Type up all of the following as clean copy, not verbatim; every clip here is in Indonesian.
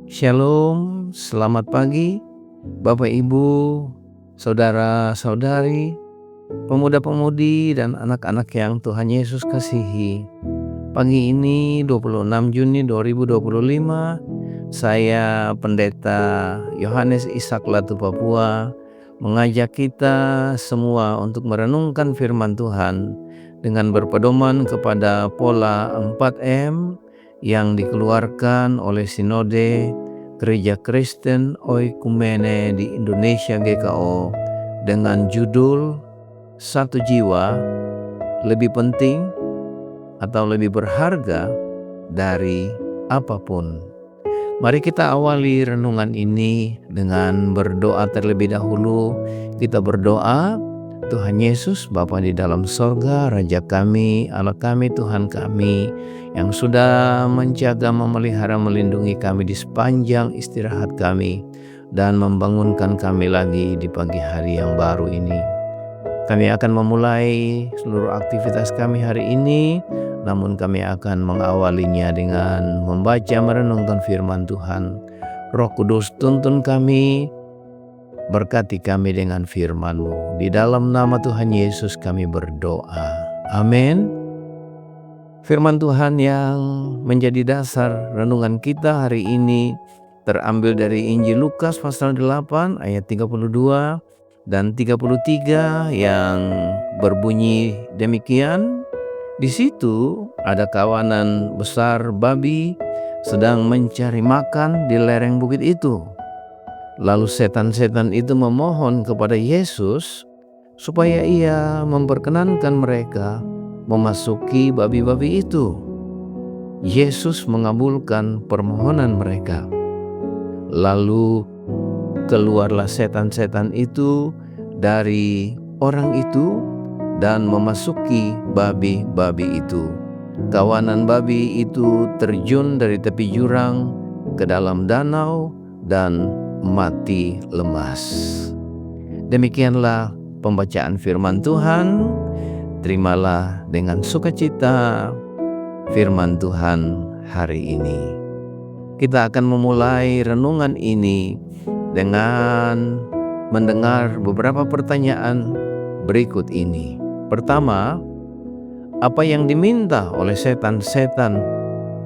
Shalom, selamat pagi Bapak Ibu, saudara-saudari, pemuda-pemudi dan anak-anak yang Tuhan Yesus kasihi. Pagi ini 26 Juni 2025, saya Pendeta Yohanes Ishak Latu Papua mengajak kita semua untuk merenungkan firman Tuhan dengan berpedoman kepada pola 4M yang dikeluarkan oleh Sinode Gereja Kristen Oikumene di Indonesia GKO dengan judul Satu Jiwa Lebih Penting atau Lebih Berharga dari Apapun. Mari kita awali renungan ini dengan berdoa terlebih dahulu. Kita berdoa, Tuhan Yesus, Bapa di dalam sorga, Raja kami, Allah kami, Tuhan kami, yang sudah menjaga, memelihara, melindungi kami di sepanjang istirahat kami, dan membangunkan kami lagi di pagi hari yang baru ini. Kami akan memulai seluruh aktivitas kami hari ini, namun kami akan mengawalinya dengan membaca merenungkan firman Tuhan. Roh Kudus tuntun kami, berkati kami dengan firman-Mu. Di dalam nama Tuhan Yesus kami berdoa. Amin. Firman Tuhan yang menjadi dasar renungan kita hari ini terambil dari Injil Lukas pasal 8 ayat 32 dan 33 yang berbunyi demikian. Di situ ada kawanan besar babi sedang mencari makan di lereng bukit itu. Lalu setan-setan itu memohon kepada Yesus supaya ia memperkenankan mereka memasuki babi-babi itu. Yesus mengabulkan permohonan mereka. Lalu keluarlah setan-setan itu dari orang itu dan memasuki babi-babi itu. Kawanan babi itu terjun dari tepi jurang ke dalam danau dan mati lemas. Demikianlah pembacaan firman Tuhan. Terimalah dengan sukacita firman Tuhan hari ini. Kita akan memulai renungan ini dengan mendengar beberapa pertanyaan berikut ini. Pertama, apa yang diminta oleh setan-setan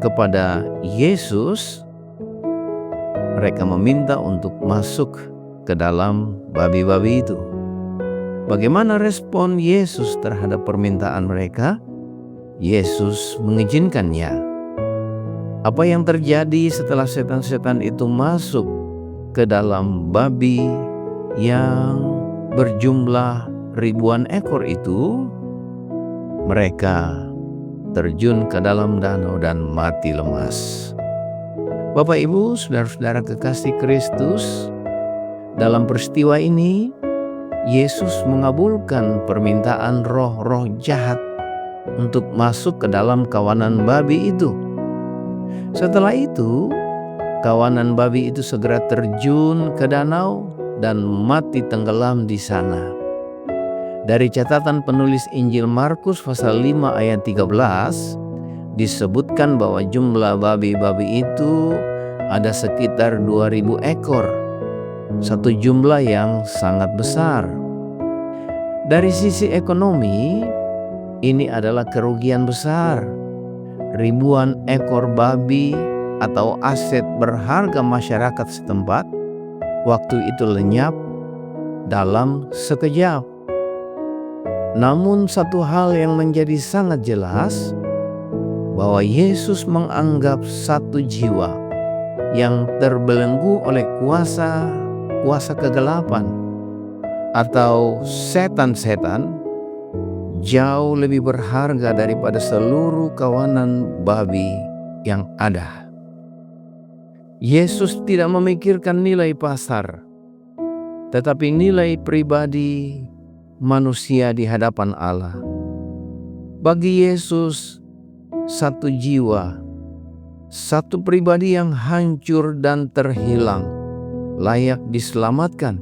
kepada Yesus? Mereka meminta untuk masuk ke dalam babi-babi itu. Bagaimana respon Yesus terhadap permintaan mereka? Yesus mengizinkannya. Apa yang terjadi setelah setan-setan itu masuk ke dalam babi yang berjumlah ribuan ekor itu? Mereka terjun ke dalam danau dan mati lemas. Bapak, Ibu, saudara-saudara kekasih Kristus, dalam peristiwa ini Yesus mengabulkan permintaan roh-roh jahat untuk masuk ke dalam kawanan babi itu. Setelah itu, kawanan babi itu segera terjun ke danau dan mati tenggelam di sana. Dari catatan penulis Injil Markus pasal 5 ayat 13, disebutkan bahwa jumlah babi-babi itu ada sekitar 2000 ekor. Satu jumlah yang sangat besar. Dari sisi ekonomi, ini adalah kerugian besar. Ribuan ekor babi atau aset berharga masyarakat setempat waktu itu lenyap dalam sekejap. Namun satu hal yang menjadi sangat jelas, bahwa Yesus menganggap satu jiwa yang terbelenggu oleh kuasa kegelapan atau setan-setan jauh lebih berharga daripada seluruh kawanan babi yang ada. Yesus tidak memikirkan nilai pasar, tetapi nilai pribadi manusia di hadapan Allah. Bagi Yesus, satu jiwa, satu pribadi yang hancur dan terhilang layak diselamatkan,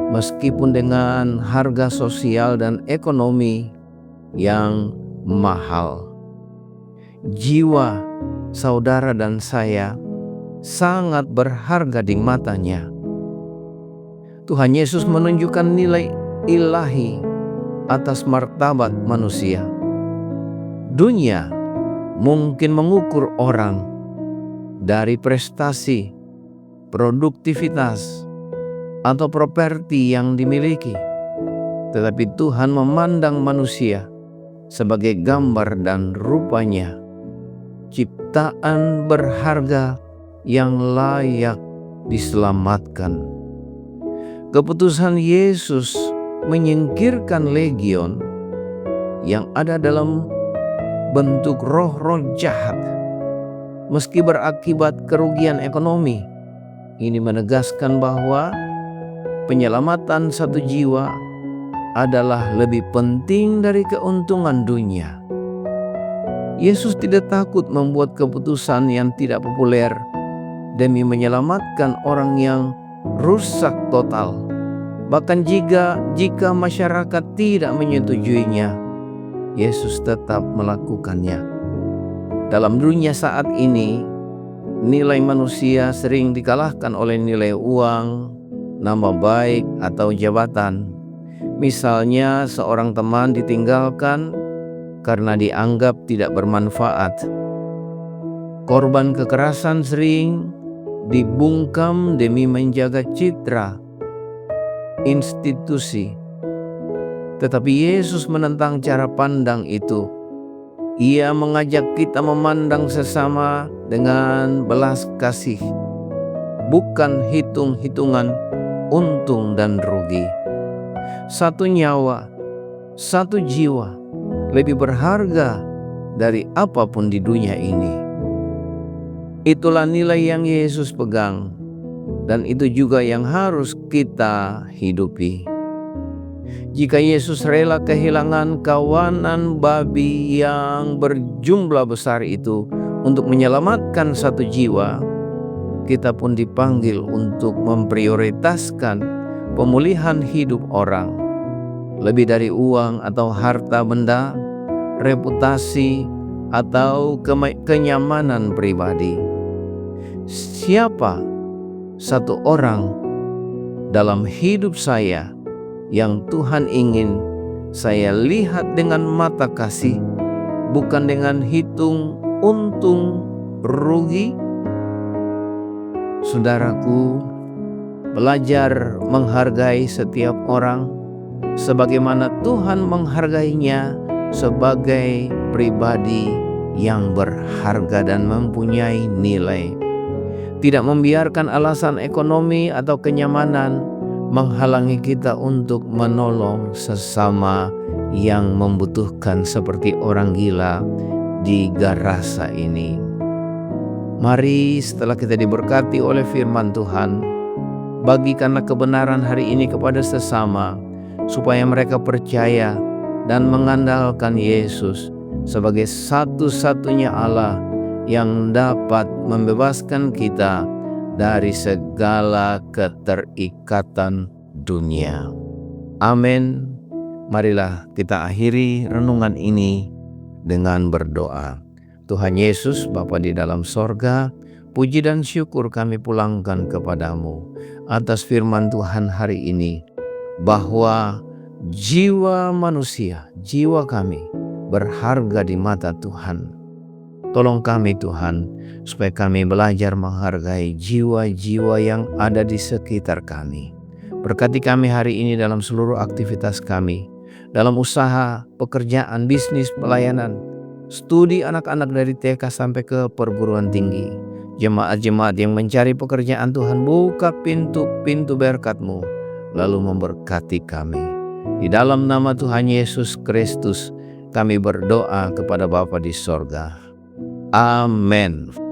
meskipun dengan harga sosial dan ekonomi yang mahal. Jiwa saudara dan saya sangat berharga di matanya. Tuhan Yesus menunjukkan nilai ilahi atas martabat manusia. Dunia mungkin mengukur orang dari prestasi, produktivitas, atau properti yang dimiliki. Tetapi Tuhan memandang manusia sebagai gambar dan rupanya, ciptaan berharga yang layak diselamatkan. Keputusan Yesus menyingkirkan legion yang ada dalam bentuk roh-roh jahat, meski berakibat kerugian ekonomi. Ini menegaskan bahwa penyelamatan satu jiwa adalah lebih penting dari keuntungan dunia. Yesus tidak takut membuat keputusan yang tidak populer demi menyelamatkan orang yang rusak total. Bahkan jika masyarakat tidak menyetujuinya, Yesus tetap melakukannya. Dalam dunia saat ini, nilai manusia sering dikalahkan oleh nilai uang, nama baik, atau jabatan. Misalnya, seorang teman ditinggalkan karena dianggap tidak bermanfaat. Korban kekerasan sering dibungkam demi menjaga citra institusi. Tetapi Yesus menentang cara pandang itu. Ia mengajak kita memandang sesama dengan belas kasih, bukan hitung-hitungan untung dan rugi. Satu nyawa, satu jiwa lebih berharga dari apapun di dunia ini. Itulah nilai yang Yesus pegang, dan itu juga yang harus kita hidupi. Jika Yesus rela kehilangan kawanan babi yang berjumlah besar itu untuk menyelamatkan satu jiwa, kita pun dipanggil untuk memprioritaskan pemulihan hidup orang. Lebih dari uang atau harta benda, reputasi, atau kenyamanan pribadi. Siapa satu orang dalam hidup saya yang Tuhan ingin saya lihat dengan mata kasih, bukan dengan hitung untung rugi? Saudaraku, belajar menghargai setiap orang sebagaimana Tuhan menghargainya sebagai pribadi yang berharga dan mempunyai nilai. Tidak membiarkan alasan ekonomi atau kenyamanan menghalangi kita untuk menolong sesama yang membutuhkan, seperti orang gila di Garasa ini. Mari, setelah kita diberkati oleh firman Tuhan, bagikanlah kebenaran hari ini kepada sesama, supaya mereka percaya dan mengandalkan Yesus sebagai satu-satunya Allah yang dapat membebaskan kita dari segala keterikatan dunia. Amin. Marilah kita akhiri renungan ini dengan berdoa. Tuhan Yesus, Bapa di dalam sorga, puji dan syukur kami pulangkan kepadamu atas firman Tuhan hari ini, bahwa jiwa manusia, jiwa kami berharga di mata Tuhan. Tolong kami Tuhan, supaya kami belajar menghargai jiwa-jiwa yang ada di sekitar kami. Berkati kami hari ini dalam seluruh aktivitas kami, dalam usaha, pekerjaan, bisnis, pelayanan, studi anak-anak dari TK sampai ke perguruan tinggi. Jemaat-jemaat yang mencari pekerjaan, Tuhan buka pintu-pintu berkat-Mu, lalu memberkati kami. Di dalam nama Tuhan Yesus Kristus, kami berdoa kepada Bapa di sorga. Amin.